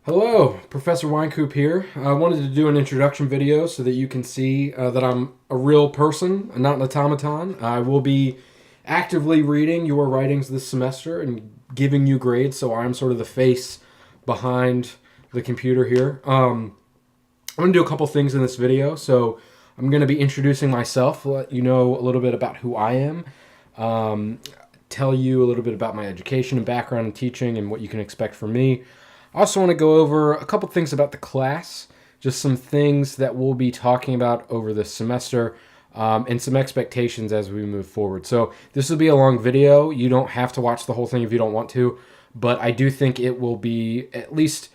Hello, Professor Weincoop here. I wanted to do an introduction video so that you can see that I'm a real person, not an automaton. I will be actively reading your writings this semester and giving you grades, so I'm sort of the face behind the computer here. I'm going to do a couple things in this video. So I'm going to be introducing myself, let you know a little bit about who I am, tell you a little bit about my education and background in teaching and what you can expect from me. I also want to go over a couple things about the class, just some things that we'll be talking about over this semester, and some expectations as we move forward. So this will be a long video. You don't have to watch the whole thing if you don't want to, but I do think it will be at least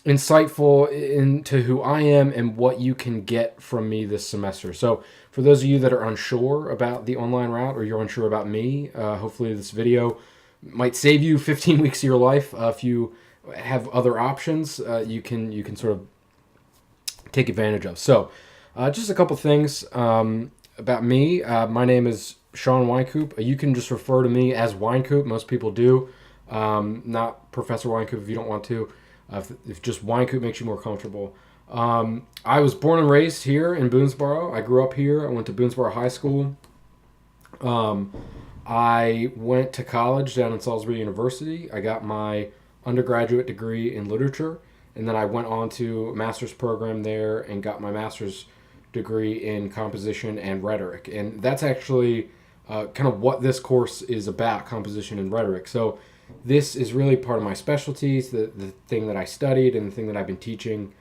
insightful into who I am and what you can get from me this semester. So for those of you that are unsure about the online route or you're unsure about me, hopefully this video might save you 15 weeks of your life. If you have other options, you can sort of take advantage of. So just a couple things about me. My name is Sean Weincoop. You can just refer to me as Weincoop. Most people do. Not Professor Weincoop if you don't want to. If just Weincoop makes you more comfortable. I was born and raised here in Boonesboro. I grew up here. I went to Boonesboro High School. I went to college down in Salisbury University. I got my undergraduate degree in literature, and then I went on to a master's program there and got my master's degree in composition and rhetoric. And that's actually kind of what this course is about, composition and rhetoric. So this is really part of my specialties, the thing that I studied and the thing that I've been teaching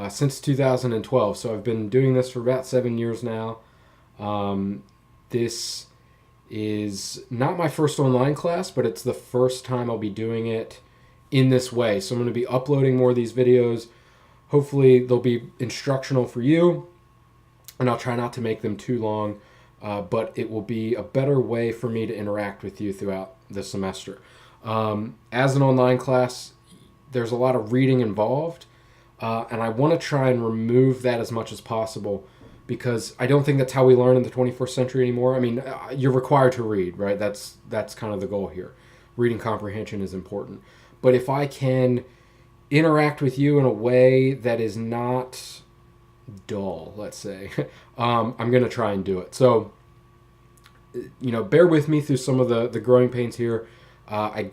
since 2012. So I've been doing this for about 7 years now. This is not my first online class, but it's the first time I'll be doing it in this way. So I'm going to be uploading more of these videos. Hopefully they'll be instructional for you, and I'll try not to make them too long, but it will be a better way for me to interact with you throughout the semester. As an online class, there's a lot of reading involved, and I want to try and remove that as much as possible, because I don't think that's how we learn in the 21st century anymore. I mean, you're required to read, right? That's kind of the goal here. Reading comprehension is important. But if I can interact with you in a way that is not dull, let's say, I'm going to try and do it. So, bear with me through some of the growing pains here. I'm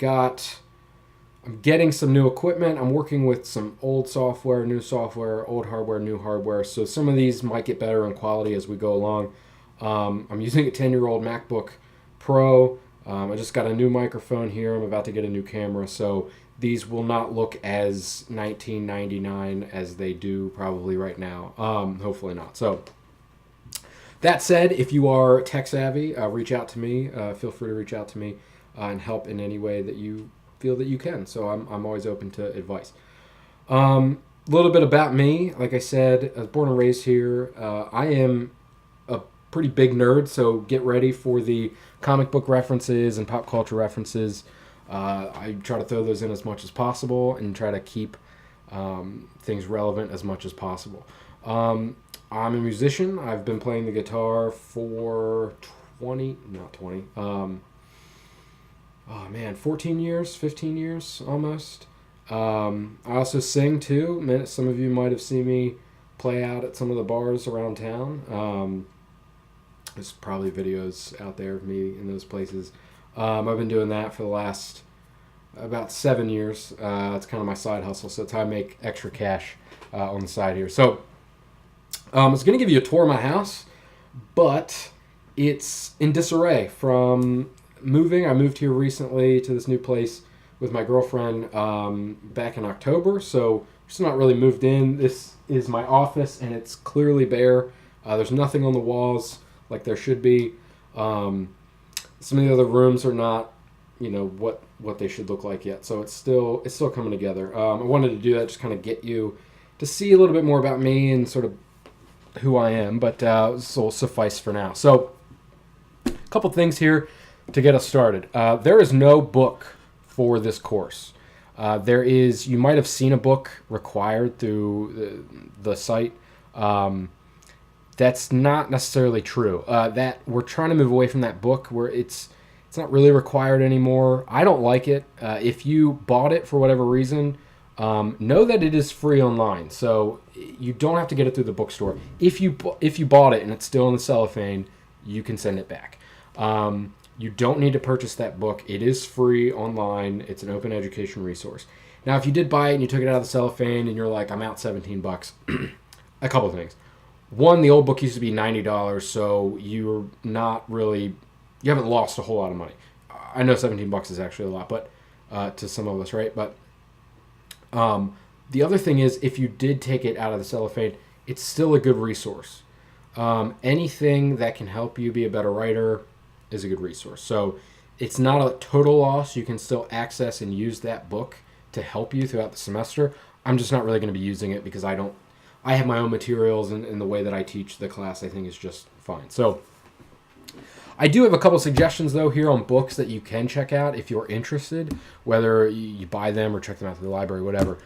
getting some new equipment. I'm working with some old software, new software, old hardware, new hardware. So some of these might get better in quality as we go along. I'm using a 10-year-old MacBook Pro. I just got a new microphone here. I'm about to get a new camera. So these will not look as 1999 as they do probably right now. Hopefully not. So that said, if you are tech savvy, reach out to me. Feel free to reach out to me and help in any way that you feel that you can. So I'm always open to advice. A little bit about me. Like I said, I was born and raised here. I am a pretty big nerd, so get ready for the comic book references and pop culture references. I try to throw those in as much as possible and try to keep things relevant as much as possible. I'm a musician. I've been playing the guitar for 14 years, 15 years almost. I also sing too. Some of you might have seen me play out at some of the bars around town. There's probably videos out there of me in those places. I've been doing that for the last about 7 years. It's kind of my side hustle, so it's how I make extra cash on the side here. So I was going to give you a tour of my house, but it's in disarray from moving. I moved here recently to this new place with my girlfriend back in October, so we're still not really moved in. This is my office, and it's clearly bare. There's nothing on the walls like there should be. Some of the other rooms are not, what they should look like yet. So it's still coming together. I wanted to do that, just kind of get you to see a little bit more about me and sort of who I am. But this will suffice for now. So a couple things here to get us started. There is no book for this course. You might have seen a book required through the site. That's not necessarily true. That we're trying to move away from that book where it's not really required anymore. I don't like it. If you bought it for whatever reason, know that it is free online, so you don't have to get it through the bookstore. If you bought it and it's still in the cellophane, you can send it back. You don't need to purchase that book. It is free online. It's an open education resource. Now, if you did buy it and you took it out of the cellophane and you're like, I'm out $17, a couple of things. One, the old book used to be $90, so you haven't lost a whole lot of money. I know $17 is actually a lot, but to some of us, right? But the other thing is, if you did take it out of the cellophane, it's still a good resource. Anything that can help you be a better writer is a good resource. So it's not a total loss. You can still access and use that book to help you throughout the semester. I'm just not really going to be using it because I have my own materials, and the way that I teach the class I think is just fine. So I do have a couple suggestions though here on books that you can check out if you're interested, whether you buy them or check them out through the library, whatever.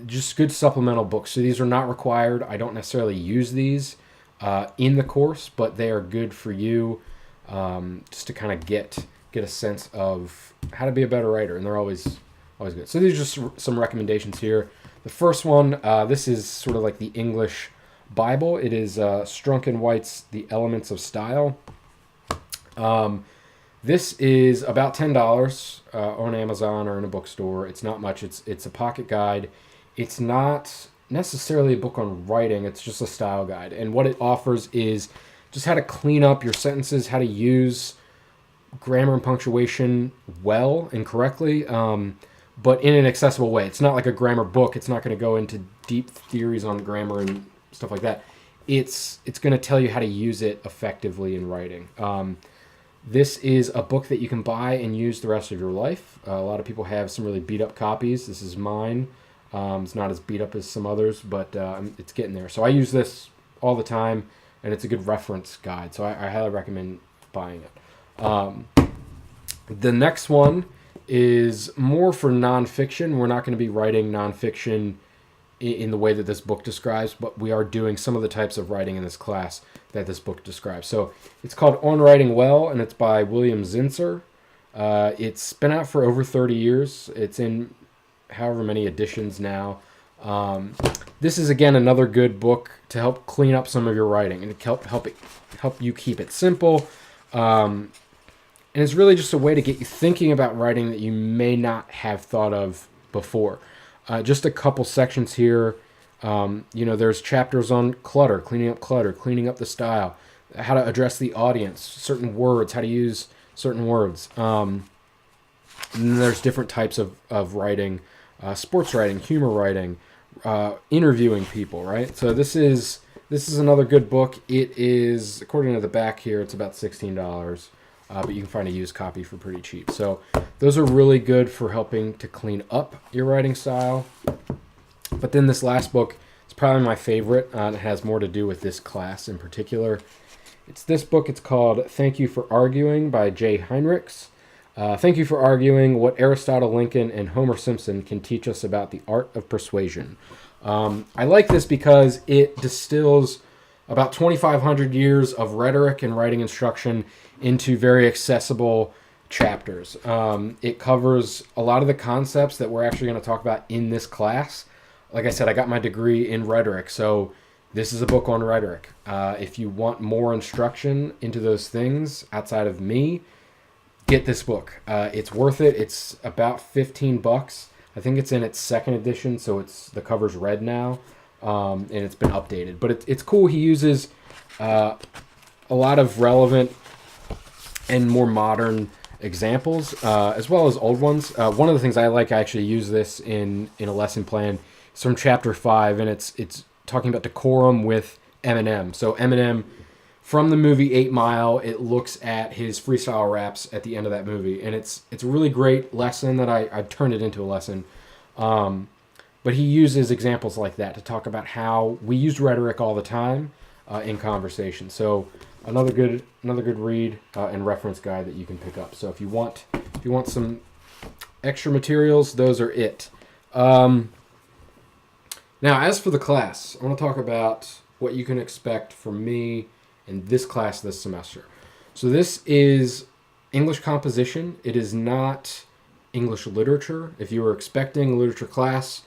Just good supplemental books. So these are not required. I don't necessarily use these in the course, but they are good for you just to kind of get a sense of how to be a better writer, and they're always good. So these are just some recommendations here. The first one, this is sort of like the English Bible. It is Strunk and White's The Elements of Style. This is about $10 on Amazon or in a bookstore. It's not much. It's a pocket guide. It's not necessarily a book on writing. It's just a style guide. And what it offers is just how to clean up your sentences, how to use grammar and punctuation well and correctly, but in an accessible way. It's not like a grammar book. It's not going to go into deep theories on grammar and stuff like that. It's going to tell you how to use it effectively in writing. This is a book that you can buy and use the rest of your life. A lot of people have some really beat up copies. This is mine. It's not as beat up as some others, but it's getting there. So I use this all the time, and it's a good reference guide. So I highly recommend buying it. The next one is more for nonfiction. We're not going to be writing nonfiction in the way that this book describes, but we are doing some of the types of writing in this class that this book describes. So it's called On Writing Well, and it's by William Zinsser. It's been out for over 30 years. It's in however many editions now. This is, again, another good book to help clean up some of your writing and help you keep it simple. And it's really just a way to get you thinking about writing that you may not have thought of before. Just a couple sections here. There's chapters on clutter, cleaning up the style, how to address the audience, certain words, how to use certain words. And then there's different types of writing, sports writing, humor writing, interviewing people, right? So this is another good book. It is, according to the back here, it's about $16. But you can find a used copy for pretty cheap. So those are really good for helping to clean up your writing style. But then this last book is probably my favorite. It has more to do with this class in particular. It's this book. It's called Thank You for Arguing by Jay Heinrichs. Thank You for Arguing, What Aristotle, Lincoln, and Homer Simpson Can Teach Us About the Art of Persuasion. I like this because it distills about 2,500 years of rhetoric and writing instruction into very accessible chapters. It covers a lot of the concepts that we're actually going to talk about in this class. Like I said, I got my degree in rhetoric, so this is a book on rhetoric. If you want more instruction into those things outside of me, get this book. It's worth it. It's about $15. I think it's in its second edition, so the cover's red now, and it's been updated. But it's cool. He uses a lot of relevant and more modern examples, as well as old ones. One of the things I like, I actually use this in a lesson plan. It's from chapter 5, and it's talking about decorum with Eminem. So Eminem, from the movie 8 Mile, it looks at his freestyle raps at the end of that movie, and it's a really great lesson that I've turned it into a lesson. But he uses examples like that to talk about how we use rhetoric all the time in conversation. So another good read and reference guide that you can pick up. So if you want some extra materials, those are it. Now, as for the class, I want to talk about what you can expect from me in this class this semester. So this is English composition. It is not English literature. If you were expecting a literature class,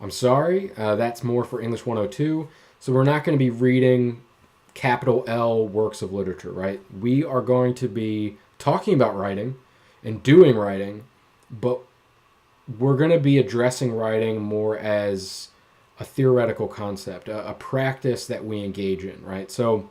I'm sorry. That's more for English 102. So we're not going to be reading capital L works of literature, right? We are going to be talking about writing and doing writing, but we're going to be addressing writing more as a theoretical concept, a practice that we engage in, right? So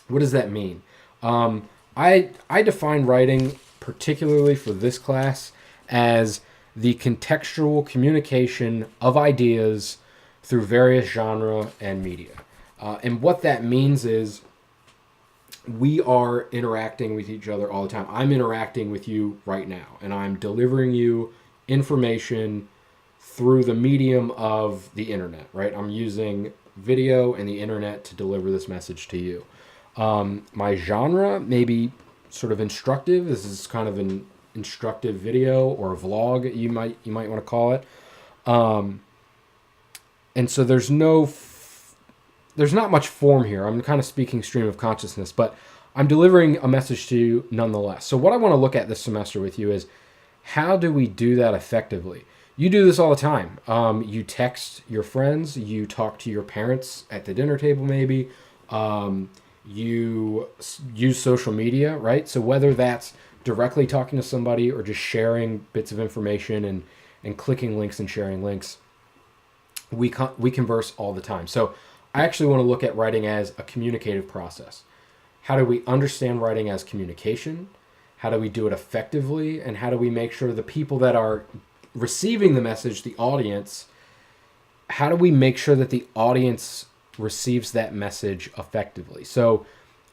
what does that mean? I define writing, particularly for this class, as the contextual communication of ideas through various genre and media. And what that means is we are interacting with each other all the time. I'm interacting with you right now, and I'm delivering you information through the medium of the internet, right? I'm using video and the internet to deliver this message to you. My genre may be sort of instructive. This is kind of an instructive video or a vlog, you might want to call it. And so there's not much form here. I'm kind of speaking stream of consciousness, but I'm delivering a message to you nonetheless. So what I want to look at this semester with you is, how do we do that effectively? You do this all the time. You text your friends, you talk to your parents at the dinner table maybe, you use social media, right? So whether that's directly talking to somebody or just sharing bits of information and clicking links and sharing links, we converse all the time. So I actually want to look at writing as a communicative process. How do we understand writing as communication? How do we do it effectively? And how do we make sure the people that are receiving the message, the audience, how do we make sure that the audience receives that message effectively? So,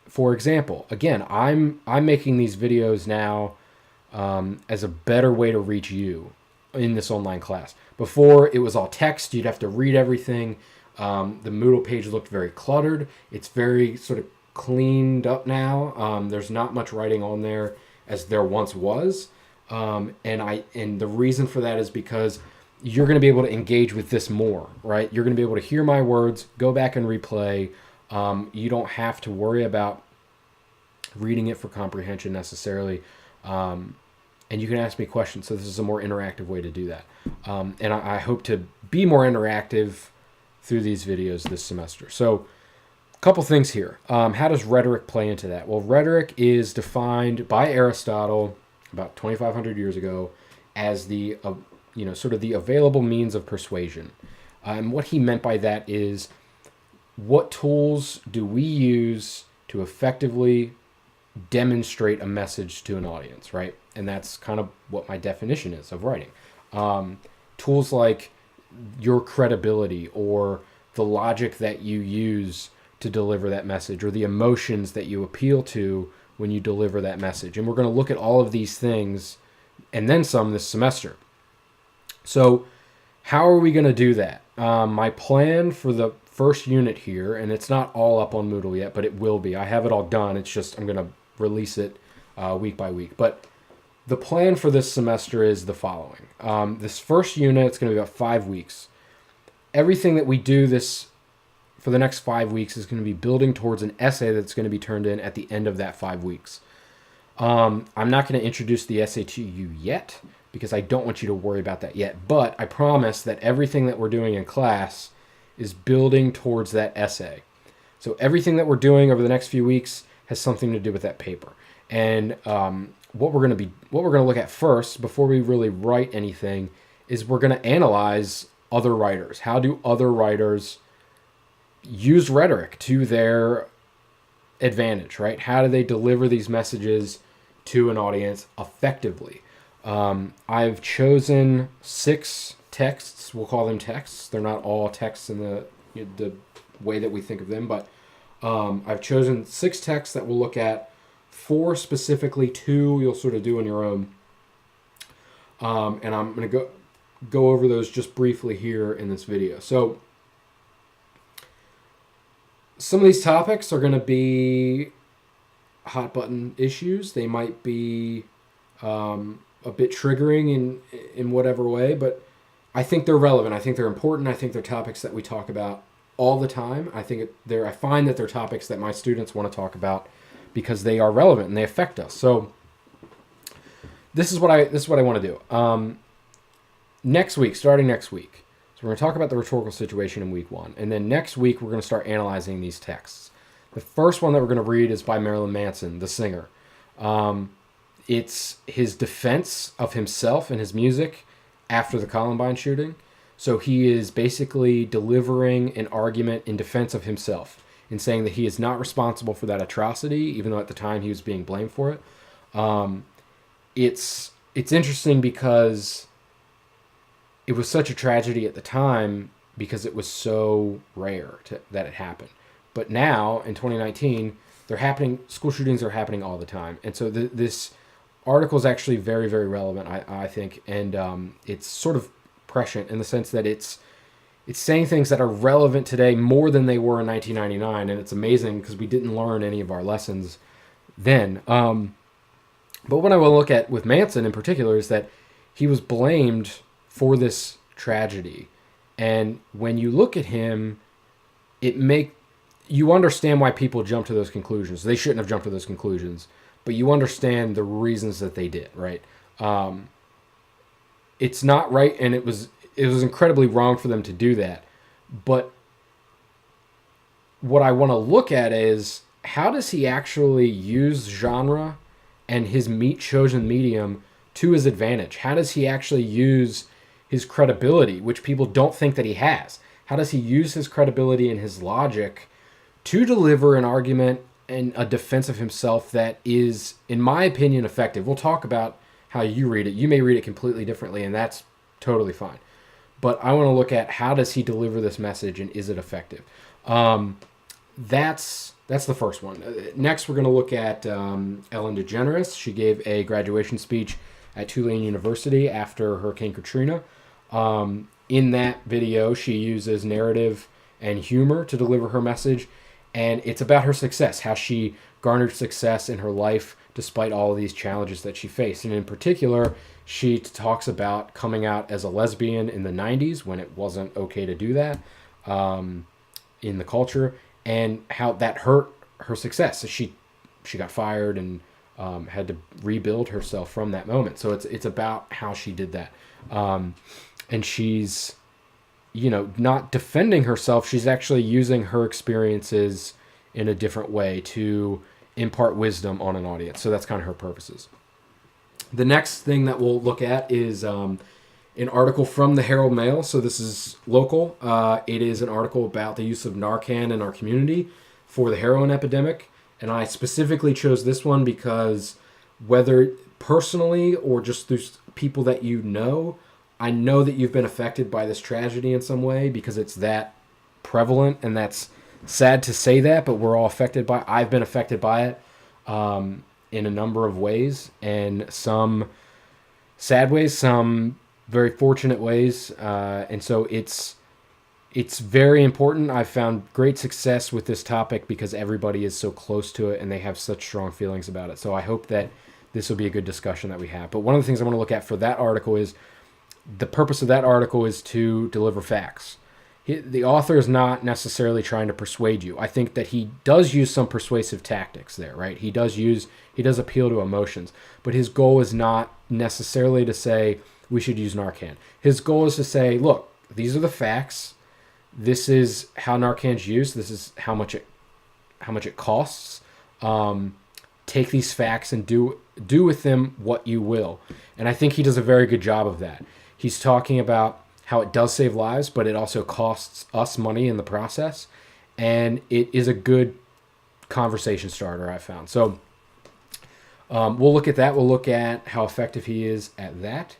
for example, again, I'm making these videos now as a better way to reach you in this online class. Before, it was all text. You'd have to read everything. The Moodle page looked very cluttered. It's very sort of cleaned up now. There's not much writing on there as there once was. And the reason for that is because you're going to be able to engage with this more, right? You're going to be able to hear my words, go back and replay. You don't have to worry about reading it for comprehension necessarily. And you can ask me questions. So this is a more interactive way to do that. And I hope to be more interactive through these videos this semester. So a couple things here. How does rhetoric play into that? Well, rhetoric is defined by Aristotle about 2,500 years ago as the sort of the available means of persuasion. And what he meant by that is, what tools do we use to effectively demonstrate a message to an audience, right? And that's kind of what my definition is of writing. Tools like your credibility or the logic that you use to deliver that message, or the emotions that you appeal to when you deliver that message. And we're going to look at all of these things and then some this semester. So how are we going to do that? My plan for the first unit here, and it's not all up on Moodle yet, but it will be. I have it all done. It's just I'm going to release it week by week. But the plan for this semester is the following. This first unit, it's going to be about 5 weeks. Everything that we do for the next 5 weeks is going to be building towards an essay that's going to be turned in at the end of that 5 weeks. I'm not going to introduce the essay to you yet because I don't want you to worry about that yet. But I promise that everything that we're doing in class is building towards that essay. So everything that we're doing over the next few weeks has something to do with that paper. And what we're going to look at first, before we really write anything, is we're going to analyze other writers. How do other writers use rhetoric to their advantage, right? How do they deliver these messages to an audience effectively? I've chosen 6 texts. We'll call them texts. They're not all texts in the way that we think of them, but I've chosen 6 texts that we'll look at. 4 specifically, 2 you'll sort of do on your own. And I'm going to go over those just briefly here in this video. So some of these topics are going to be hot button issues. They might be a bit triggering in whatever way, but I think they're relevant. I think they're important. I think they're topics that we talk about all the time. I find that they're topics that my students want to talk about because they are relevant and they affect us. So this is what I want to do. Next week, starting next week. So we're going to talk about the rhetorical situation in week 1. And then next week, we're going to start analyzing these texts. The first one that we're going to read is by Marilyn Manson, the singer. It's his defense of himself and his music after the Columbine shooting. So he is basically delivering an argument in defense of himself and saying that he is not responsible for that atrocity, even though at the time he was being blamed for it. It's interesting because it was such a tragedy at the time because it was so rare that it happened. But now, in 2019, they're happening. School shootings are happening all the time. And so this article is actually very, very relevant, I think. And it's sort of prescient in the sense that it's saying things that are relevant today more than they were in 1999. And it's amazing because we didn't learn any of our lessons then. But what I will look at with Manson in particular is that he was blamed for this tragedy. And when you look at him, you understand why people jump to those conclusions. They shouldn't have jumped to those conclusions, but you understand the reasons that they did, right? It's not right, and it was incredibly wrong for them to do that. But what I want to look at is, how does he actually use genre and his chosen medium to his advantage? How does he actually use his credibility, which people don't think that he has? How does he use his credibility and his logic to deliver an argument and a defense of himself that is, in my opinion, effective? We'll talk about how you read it. You may read it completely differently, and that's totally fine. But I want to look at, how does he deliver this message, and is it effective? That's the first one. Next, we're going to look at Ellen DeGeneres. She gave a graduation speech at Tulane University after Hurricane Katrina. In that video, she uses narrative and humor to deliver her message, and it's about her success, how she garnered success in her life despite all of these challenges that she faced. And in particular, she talks about coming out as a lesbian in the 90s when it wasn't okay to do that in the culture, and how that hurt her success. So she got fired and had to rebuild herself from that moment. So it's about how she did that. And she's, not defending herself. She's actually using her experiences in a different way to impart wisdom on an audience. So that's kind of her purposes. The next thing that we'll look at is an article from the Herald Mail. So this is local. It is an article about the use of Narcan in our community for the heroin epidemic. And I specifically chose this one because, whether personally or just through people that I know that you've been affected by this tragedy in some way, because it's that prevalent, and that's sad to say that, but we're all affected by it. I've been affected by it in a number of ways, and some sad ways, some very fortunate ways. And so it's very important. I've found great success with this topic because everybody is so close to it and they have such strong feelings about it. So I hope that this will be a good discussion that we have. But one of the things I want to look at for that article is, the purpose of that article is to deliver facts. The author is not necessarily trying to persuade you. I think that he does use some persuasive tactics there, right? He does appeal to emotions, but his goal is not necessarily to say we should use Narcan. His goal is to say, look, these are the facts. This is how Narcan's used. This is how much it costs. Take these facts and do with them what you will. And I think he does a very good job of that. He's talking about how it does save lives, but it also costs us money in the process. And it is a good conversation starter, I found. So we'll look at that. We'll look at how effective he is at that.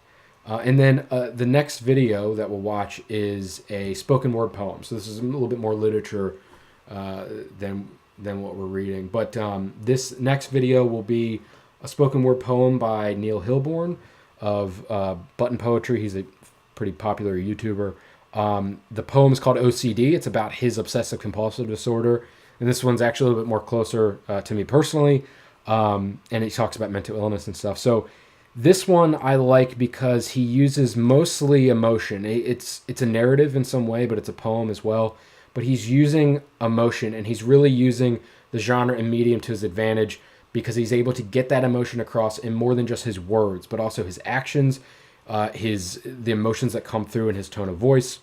And then the next video that we'll watch is a spoken word poem. So this is a little bit more literature than what we're reading. But this next video will be a spoken word poem by Neil Hilborn of Button Poetry. He's a pretty popular YouTuber. The poem is called OCD. It's about his obsessive compulsive disorder. And this one's actually a little bit more closer to me personally. And he talks about mental illness and stuff. So this one I like because he uses mostly emotion. It's a narrative in some way, but it's a poem as well. But he's using emotion, and he's really using the genre and medium to his advantage because he's able to get that emotion across in more than just his words, but also his actions, the emotions that come through in his tone of voice.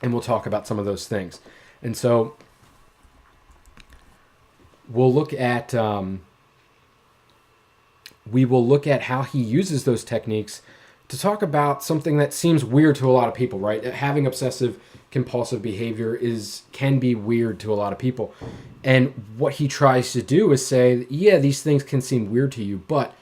And we'll talk about some of those things. And so we'll look at how he uses those techniques to talk about something that seems weird to a lot of people, right? Having obsessive compulsive behavior can be weird to a lot of people. And what he tries to do is say, yeah, these things can seem weird to you, but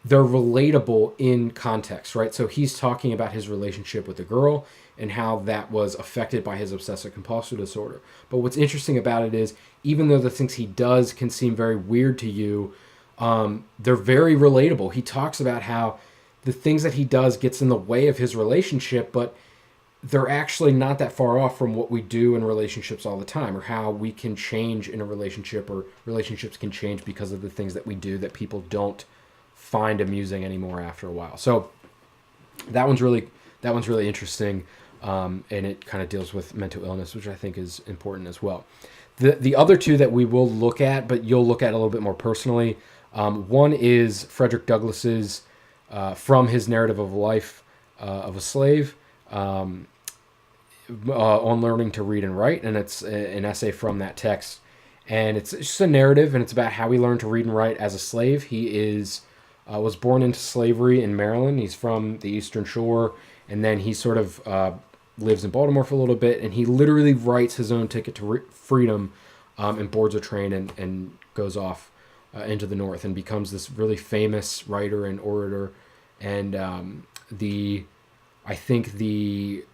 they're relatable in context, right? So he's talking about his relationship with a girl and how that was affected by his obsessive compulsive disorder. But what's interesting about it is, even though the things he does can seem very weird to you, they're very relatable. He talks about how the things that he does gets in the way of his relationship, but they're actually not that far off from what we do in relationships all the time, or how we can change in a relationship, or relationships can change because of the things that we do that people don't find amusing anymore after a while. So that one's really interesting, and it kind of deals with mental illness, which I think is important as well. The other two that we will look at, but you'll look at a little bit more personally, one is Frederick Douglass's From His Narrative of Life of a Slave, on learning to read and write, and it's an essay from that text, and it's just a narrative, and it's about how he learned to read and write as a slave. He was born into slavery in Maryland. He's from the Eastern Shore, and then he sort of lives in Baltimore for a little bit, and he literally writes his own ticket to freedom, and boards a train and goes off into the North and becomes this really famous writer and orator. And I think the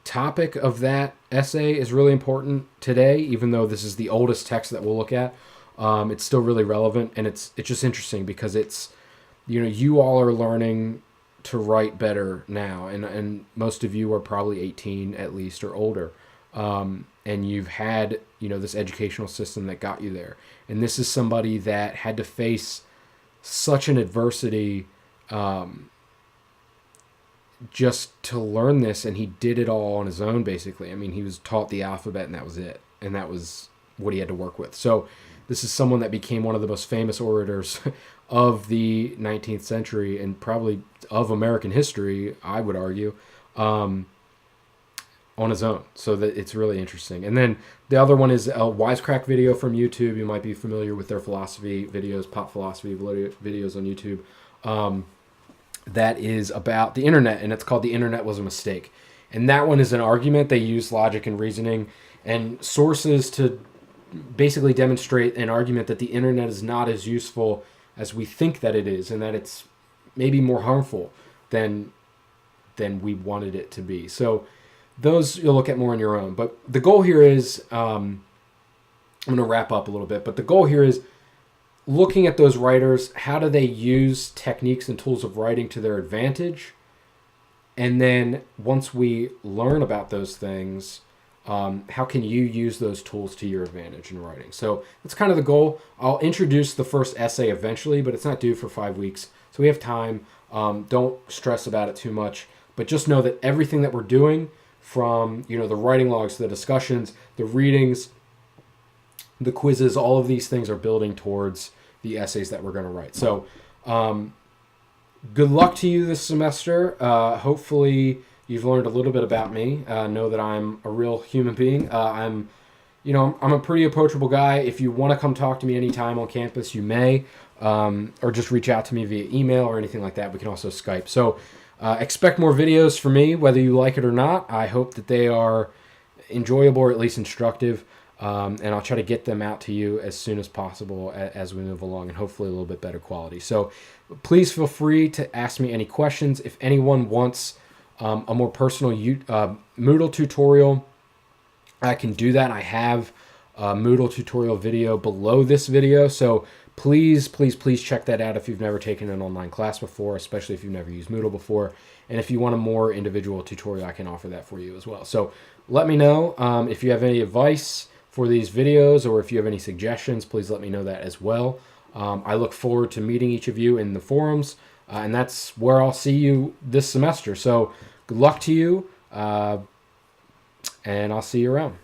topic of that essay is really important today, even though this is the oldest text that we'll look at. It's still really relevant, and it's just interesting because it's, you all are learning to write better now, and most of you are probably 18 at least or older, and you've had this educational system that got you there, and this is somebody that had to face such an adversity just to learn this, and he did it all on his own, basically. I mean, he was taught the alphabet, and that was it, and that was what he had to work with. So this is someone that became one of the most famous orators of the 19th century, and probably of American history, I would argue, on his own. So that it's really interesting. And then the other one is a Wisecrack video from YouTube. You might be familiar with their philosophy videos, pop philosophy videos on YouTube. That is about the internet, and it's called The Internet Was a Mistake. And that one is an argument. They use logic and reasoning and sources to basically demonstrate an argument that the internet is not as useful as we think that it is, and that it's maybe more harmful than we wanted it to be. So those you'll look at more on your own. But the goal here is, I'm going to wrap up a little bit, but the goal here is looking at those writers. How do they use techniques and tools of writing to their advantage? And then once we learn about those things, how can you use those tools to your advantage in writing? So that's kind of the goal. I'll introduce the first essay eventually, but it's not due for 5 weeks. So we have time. Don't stress about it too much, but just know that everything that we're doing, from the writing logs, the discussions, the readings, the quizzes, all of these things are building towards the essays that we're going to write. So good luck to you this semester. Hopefully you've learned a little bit about me. Know that I'm a real human being. I'm a pretty approachable guy. If you want to come talk to me anytime on campus, you may, or just reach out to me via email or anything like that. We can also Skype. So expect more videos from me, whether you like it or not. I hope that they are enjoyable or at least instructive. And I'll try to get them out to you as soon as possible as we move along, and hopefully a little bit better quality. So please feel free to ask me any questions. If anyone wants a more personal Moodle tutorial, I can do that. I have a Moodle tutorial video below this video, so please check that out if you've never taken an online class before, especially if you've never used Moodle before. And if you want a more individual tutorial, I can offer that for you as well. So let me know if you have any advice for these videos, or if you have any suggestions, please let me know that as well. I look forward to meeting each of you in the forums, and that's where I'll see you this semester. So good luck to you, and I'll see you around.